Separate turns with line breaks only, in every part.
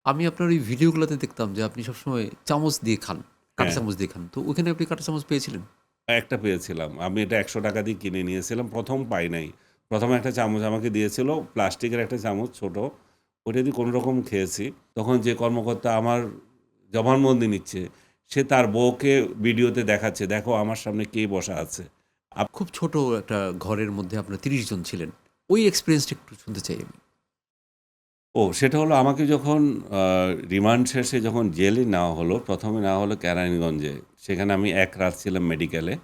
আমি আপনার ওই ভিডিওগুলোতে দেখতাম যে আপনি সবসময় চামচ দিয়ে খান, কাঁটা
হ্যাঁ,
চামচ দিয়ে খান। তো ওইখানে আপনি কাঁটা চামচ পেয়েছিলেন?
একটা পেয়েছিলাম। আমি এটা ৳১০০ দিয়ে কিনে নিয়েছিলাম। ১ম পাই নাই। ১ম একটা চামচ আমাকে দিয়েছিল, প্লাস্টিকের একটা চামচ ছোট। ওটা দিয়ে কোনরকম খেয়েছি। তখন যে কর্মকর্তা আমার জবানবন্দি নিচ্ছে, সে তার বউকে ভিডিওতে দেখাচ্ছে, "দেখো আমার সামনে কে বসা আছে।"
খুব ছোট একটা ঘরের মধ্যে আপনারা ৩০ জন ছিলেন। ওই এক্সপেরিয়েন্সটা একটু শুনতে চাই আমি।
সেটা হলো আমাকে যখন আ রিমান্ড শেষে যখন জেলে নেওয়া হলো, ১ম এ নেওয়া হলো কেরানীগঞ্জে। সেখানে আমি ১ রাত ছিলাম মেডিকেলে।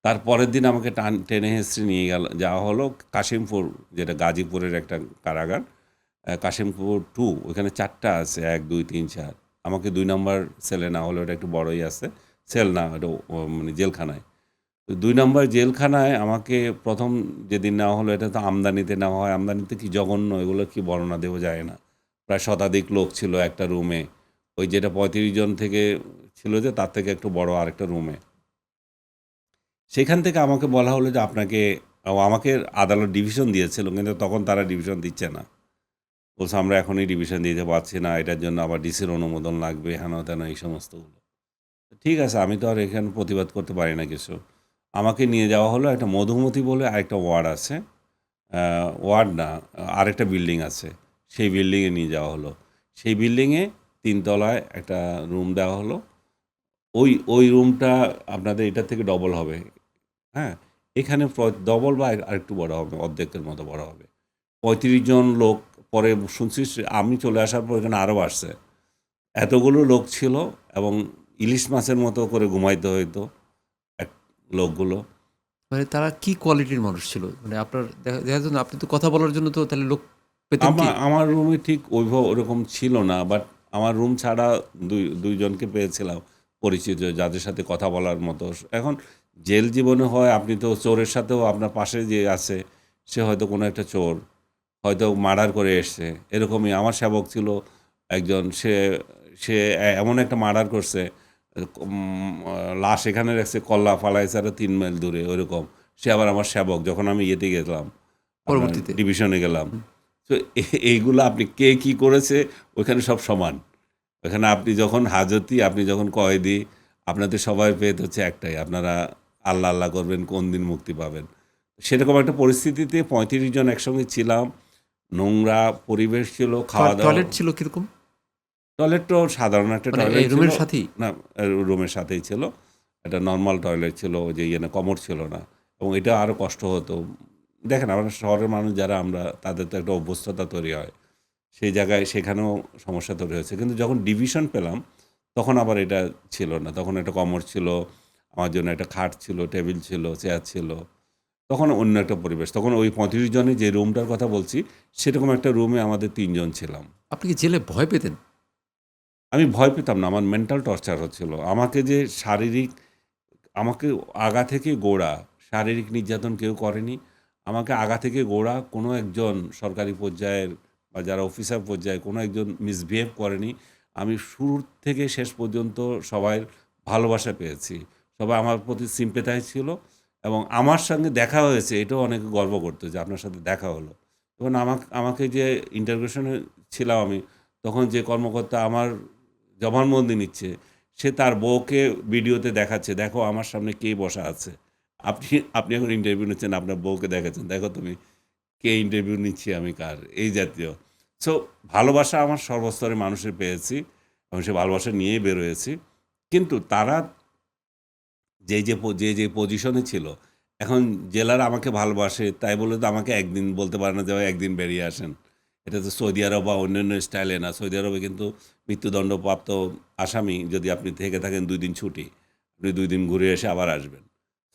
তার পরের দিন আমাকে টেনে হেঁচড়ে নিয়ে যাওয়া হলো কাশিমপুর, যেটা গাজীপুরের একটা কারাগার। কাশিমপুর ২ ওইখানে ৪ টা আছে ১, ২, ৩, ৪। আমাকে ২ নাম্বার সেলে নেওয়া হলো। ওটা একটু বড়ই আছে। সেল না, ওটা মানে জেলখানায়। তো ২ নাম্বার জেলখানায় আমাকে ১ম যেদিন নেওয়া হলো, এটা তো আমদানিতে নেওয়া হয়। আমদানিতে কি জঘন্য, এগুলো কি বর্ণনা দেওয়া যায় না। প্রায় শতাধিক লোক ছিল একটা রুমে। ওই যেটা ৩৫ জন থেকে ছিল, যে তার থেকে একটু বড় আরেকটা রুমে। সেখান থেকে আমাকে বলা হলো যে আপনাকে, আমাকে আদালত ডিভিশন দিয়েছিল, কিন্তু তখন তারা ডিভিশন দিচ্ছে না। বলছে আমরা এখনই ডিভিশন দিতে পারছি না। এটার জন্য আবার ডিসির অনুমোদন লাগবে, হেন-তেন এই সমস্তগুলো। ঠিক আছে, আমি তো আর এখানে প্রতিবাদ করতে পারি না কিছু। আমাকে নিয়ে যাওয়া হলো একটা মধুমতি বলে আরেকটা ওয়ার্ড আছে। আ ওয়ার্ড না, আরেকটা বিল্ডিং আছে। সেই বিল্ডিংয়ে নিয়ে যাওয়া হলো। সেই বিল্ডিংয়ে ৩ তলায় একটা রুম দেওয়া হলো। ওই রুমটা আপনাদের এটার থেকে ডবল হবে। হ্যাঁ? এখানে ডবল বা আরেকটু বড় হবে, অর্ধেকের মতো বড় হবে। ৩৫ জন লোক। পরে শুনছি আমি চলে আসার পর এখানে আরও বাড়ছে। এতগুলো লোক ছিল এবং ইলিশ মাছের মতো করে ঘুমাইতে হইতো এক লোকগুলো।
মানে তারা কি কোয়ালিটির মানুষ ছিল? মানে আপনার দেখা যেত না আপনি তো কথা বলার জন্য তো তাহলে লোক পেতেন কি?
আমার রুমে ঠিক ওরকম ছিল না। বাট আমার রুম ছাড়া ২ জনকে পেয়েছিলাম পরিচিত, যাদের সাথে কথা বলার মতো। এখন জেল জীবনে হয়, আপনি তো চোরের সাথেও, আপনার পাশে যে আছে, সে হয়তো কোনো একটা চোর, হয়তো মার্ডার করে এসছে। এরকমই আমার সেবক ছিল একজন, সে সে এমন একটা মার্ডার করছে, লাশ এখানে রাখছে, কল্লা ফালাইছে আরও ৩ মাইল দূরে ওইরকম। সে আবার আমার সেবক, যখন আমি ইয়েতে গেলাম, আপনার
পরবর্তীতে?
ডিভিশনে গেলাম।
হুম।
তো এইগুলো আপনি কে কি করেছে, ওইখানে সব সমান। ওখানে আপনি যখন হাজতি, আপনি যখন কয়েদি, আপনাদের সবার ভেদ হচ্ছে একটাই, আপনারা আল্লাহ, আল্লাহ করবেন কোন দিন মুক্তি পাবেন। সেরকম একটা পরিস্থিতিতে ৩৫ জন একসঙ্গে ছিলাম। নোংরা পরিবেশ ছিল, খাওয়া-দাওয়া।
টয়লেট ছিল কিরকম?
টয়লেটও সাধারণ একটা
মানে
টয়লেট
এই
ছিল।
রুমের সাথেই?
না, রুমের সাথেই ছিল। একটা নরমাল টয়লেট ছিল, ওই যে ইয়ে না, কমোড ছিল না। এবং এটা আরও কষ্ট হতো। দেখেন, আমরা শহরের মানুষ যারা আমরা, তাদের তো একটা অভ্যস্ততা তৈরি হয়। সেই জায়গায় সেখানেও সমস্যা তৈরি হয়েছে। কিন্তু যখন ডিভিশন পেলাম, তখন আবার এটা ছিল না। তখন একটা কমোড ছিল, আমার জন্য একটা খাট ছিল, টেবিল ছিল, চেয়ার ছিল। তখন অন্য একটা পরিবেশ। তখন ওই ৩৫ জনের যে রুমটার কথা বলছি, সেরকম একটা রুমে আমাদের ৩ জন ছিলাম।
আপনি কি জেলে ভয় পেতেন?
আমি ভয় পেতাম না, আমার মেন্টাল টর্চার হচ্ছিল। আমাকে যে শারীরিক, আমাকে আগা থেকে গোড়া, শারীরিক নির্যাতন কেউ করেনি। আমাকে আগা থেকে গোড়া কোনো একজন সরকারি পর্যায়ের বা যারা অফিসার পর্যায়ে কোনো একজন মিসবিহেভ করেনি। আমি শুরু থেকে শেষ পর্যন্ত সবার ভালোবাসা পেয়েছি। সবাই আমার প্রতি সিম্প্যাথাইজ ছিল এবং আমার সঙ্গে দেখা হয়েছে, এটাও অনেকে গর্ব করত যে আপনার সাথে দেখা হলো। এবং আমাকে যে ইন্টারোগেশনে ছিলাম আমি, তখন যে কর্মকর্তা আমার জবানবন্দি নিচ্ছে, সে তার বউকে ভিডিওতে দেখাচ্ছে, "দেখো আমার সামনে কে বসা আছে।" আপনি আপনি এখন ইন্টারভিউ নিচ্ছেন, আপনার বউকে দেখাচ্ছেন, "দেখো তুমি, কে ইন্টারভিউ নিচ্ছি আমি কার।" এই জাতীয়। সো ভালোবাসা আমার সর্বস্তরের মানুষের পেয়েছি এবং সে ভালোবাসা নিয়েই বের হয়েছি। কিন্তু তারা যে পজিশনে ছিল, এখন জেলারা আমাকে ভালোবাসে, তাই বলে তো আমাকে একদিন বলতে পারে না যে, "ভাই একদিন বেরিয়ে আসেন।" এটা তো সৌদি আরব বা অন্যান্য স্টাইলে না। সৌদি আরবে কিন্তু মৃত্যুদণ্ডপ্রাপ্ত আসামি যদি আপনি থেকে থাকেন ২ দিন ছুটি, আপনি ২ দিন ঘুরে এসে আবার আসবেন।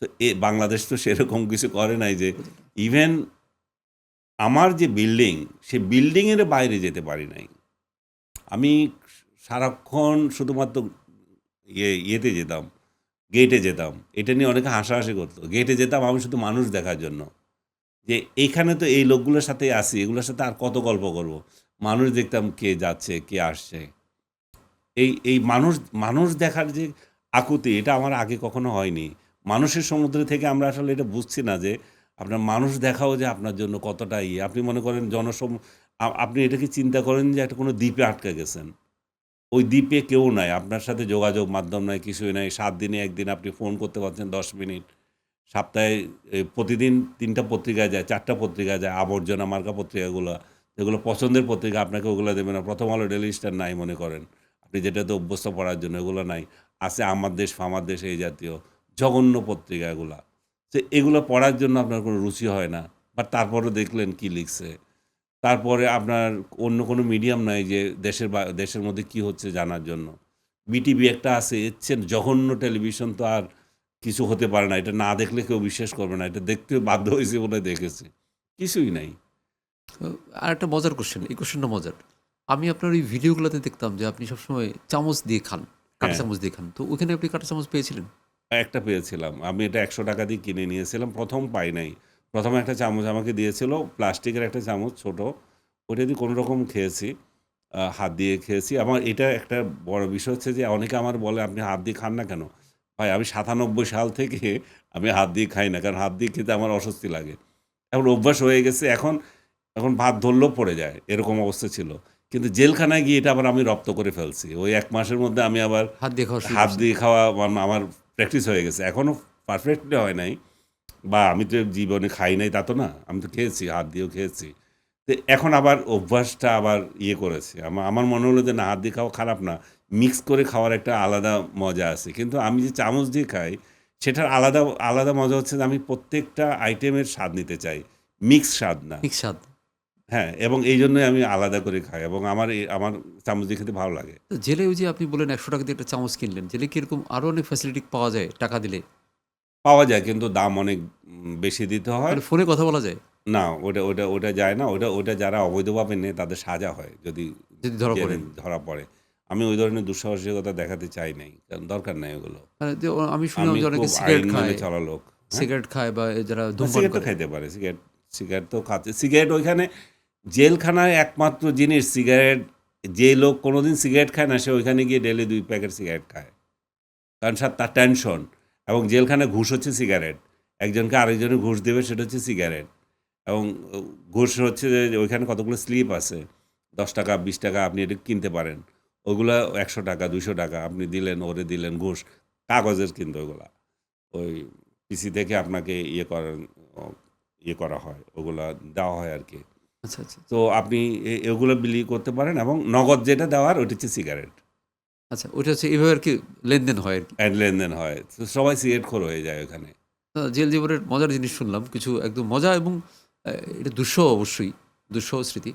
তো বাংলাদেশ তো সেরকম কিছু করে নাই যে, ইভেন আমার যে বিল্ডিং, সে বিল্ডিংয়ের বাইরে যেতে পারি নাই। আমি সারাক্ষণ শুধুমাত্র ইয়েতে যেতাম, গেটে যেতাম। এটা নিয়ে অনেকে হাসাহাসি করত। গেটে যেতাম আমি শুধু মানুষ দেখার জন্য। যে এইখানে তো এই লোকগুলোর সাথেই আছি, এগুলোর সাথে আর কত গল্প করব। মানুষ দেখতাম কে যাচ্ছে, কে আসছে। এই মানুষ দেখার যে আকুতি, এটা আমার আগে কখনো হয়নি। মানুষের সমুদ্র থেকে আমরা আসলে এটা বুঝছি না যে, আপনার মানুষ দেখাও যে আপনার জন্য কতটা ইয়ে। আপনি মনে করেন আপনি এটা কি চিন্তা করেন যে একটা কোনো দ্বীপে আটকে গেছেন। ওই দ্বীপে কেউ নাই, আপনার সাথে যোগাযোগ মাধ্যম নাই, কিছুই নাই। 7 দিনে 1 দিন আপনি ফোন করতে পারছেন 10 মিনিট। সপ্তাহে প্রতিদিন 3টা পত্রিকা যায়, 4টা পত্রিকা যায়, আবর্জনা মার্কা পত্রিকাগুলো, যেগুলো পছন্দের পত্রিকা আপনাকে ওগুলো দেবে না। প্রথম আলো, ডেইলি স্টার নাই মনে করেন। আপনি যেটাতে অভ্যস্ত পড়ার জন্য এগুলো নাই। আছে আমার দেশ, ফামার দেশ, এই জাতীয় জঘন্য পত্রিকা এগুলা। তো এগুলো পড়ার জন্য আপনার কোনো রুচি হয় না। বাট তারপরেও দেখলেন কি লিখছে। তারপরে আপনার অন্য কোনো মিডিয়াম নাই যে দেশের মধ্যে কি হচ্ছে জানার জন্য। বিটিভি একটা আছে, এর চেয়ে জঘন্য টেলিভিশন তো আর কিছু হতে পারে না। এটা না দেখলে কেউ বিশ্বাস করবে না। এটা দেখতে বাধ্য হয়েছে বলে দেখেছি। কিছুই নাই।
আর একটা মজার কোশ্চেন, এই কোশ্চেনটা মজার। আমি আপনার ওই ভিডিওগুলোতে দেখতাম যে আপনি সবসময় চামচ দিয়ে খান, কাঁটা
হ্যাঁ,
চামচ দিয়ে খান। তো ওখানে আপনি কাঁটা চামচ পেয়েছিলেন?
একটা পেয়েছিলাম। আমি এটা ৳১০০ দিয়ে কিনে নিয়েছিলাম। ১ম পাই নাই। ১ম একটা চামচ আমাকে দিয়েছিল, প্লাস্টিকের একটা চামচ ছোট। ওটা দিয়ে কোনরকম খেয়েছি। হাত দিয়ে খেয়েছি। আমার এটা একটা বড় বিষয় হচ্ছে যে অনেকে আমার বলে, "আপনি হাত দিয়ে খান না কেন?" ভাই আমি ৯৭ সাল থেকে আমি হাত দিয়ে খাই না। কারণ হাত দিয়ে খেতে আমার অস্বস্তি লাগে। এখন অভ্যাস হয়ে গেছে। এখন ভাত ধরলেও পড়ে যায়। এরকম অবস্থা ছিল। কিন্তু জেলখানায় গিয়ে এটা আবার আমি রপ্ত করে ফেলছি। ওই ১ মাসের মধ্যে আমি আবার
হাত দিয়ে খাওয়া শুরু
হাত
করছেন?
দিয়ে খাওয়া আমার প্র্যাকটিস হয়ে গেছে। এখনো পারফেক্টলি হয় নাই। বা আমি তো জীবনে খাই নাই তা তো না। আমি তো খেয়েছি, হাত দিয়েও খেয়েছি। তো এখন আবার অভ্যাসটা আবার ইয়ে করেছি। আমার মনে হলো যে না, হাত দিয়ে খাওয়া খারাপ না। মিক্স করে খাওয়ার একটা আলাদা মজা আছে। কিন্তু আমি যে চামচ দিয়ে খাই, সেটার আলাদা মজা হচ্ছে যে আমি প্রত্যেকটা আইটেমের স্বাদ নিতে চাই। মিক্স স্বাদ না।
ঠিক স্বাদ।
হ্যাঁ, এবং এইজন্যই আমি আলাদা করে খাই এবং আমার চামচ দিয়ে খেতে ভালো লাগে।
তো জেলে ওই যে আপনি বললেন ৳১০০ দিয়ে একটা চামচ কিনলেন। জেলে কি এরকম আরো অনেক ফ্যাসিলিটি পাওয়া যায় টাকা দিলে?
পাওয়া যায় কিন্তু দাম অনেক বেশি দিতে হয়।
মানে ফোনে কথা বলা যায়?
না, ওটা যায় না। ওটা যারা অবৈধভাবে নেয় তাদের সাজা হয় যদি
যদি ধরা
জেলে
পড়ে?
ধরা পড়ে। আমি ওই ধরনের দুঃসাহসিকতা দেখাতে চাই নাই। কারণ দরকার নাই ওগুলো।
মানে যে আমি শুনলাম
আমি
যে
খুব
অনেকে
আইন
সিগারেট
মেনে
খায়,
চলা লোক। হ্যাঁ?
সিগারেট খায় বা যারা ধূমপান
সিগারেট তো
করে।
খাইতে পারে। সিগারেট তো খাচ্ছে। সিগারেট ওইখানে জেলখানায় একমাত্র জিনিস সিগারেট, যে লোক কোনোদিন সিগারেট খায় না সে ওইখানে গিয়ে ডেইলি ২ প্যাকেট সিগারেট খায়। কারণ তার টেনশন, এবং জেলখানায় ঘুষ হচ্ছে সিগারেট। একজনকে আরেকজনের ঘুষ দেবে সেটা হচ্ছে সিগারেট। এবং ঘুষ হচ্ছে যে ওইখানে কতগুলো স্লিপ আছে। ৳১০, ৳২০ আপনি এটা কিনতে পারেন। ওগুলা ৳১০০, ৳২০০ আপনি দিলেন, ওরে দিলেন ঘুষ। কাগজের কিন্তু ওগুলা। ওই পিসি থেকে আপনাকে অ ইয়ে করা হয়। ওগুলা দেওয়া হয় আরকি।
আচ্ছা, আচ্ছা,
তো আপনি ওগুলো বিলি করতে পারেন এবং নগদ যেটা দেওয়ার ওইটা হচ্ছে সিগারেট।
আচ্ছা। ওইটা হচ্ছে এভাবে আরকি লেনদেন হয় আরকি।
লেনদেন হয়। তো সবাই সিগারেটখোর হয়ে যায় ওখানে।
জেল জীবনের মজার জিনিস শুনলাম। কিছু একদম মজা এবং এটা দুঃসহ অবশ্যই, দুঃসহ স্মৃতি।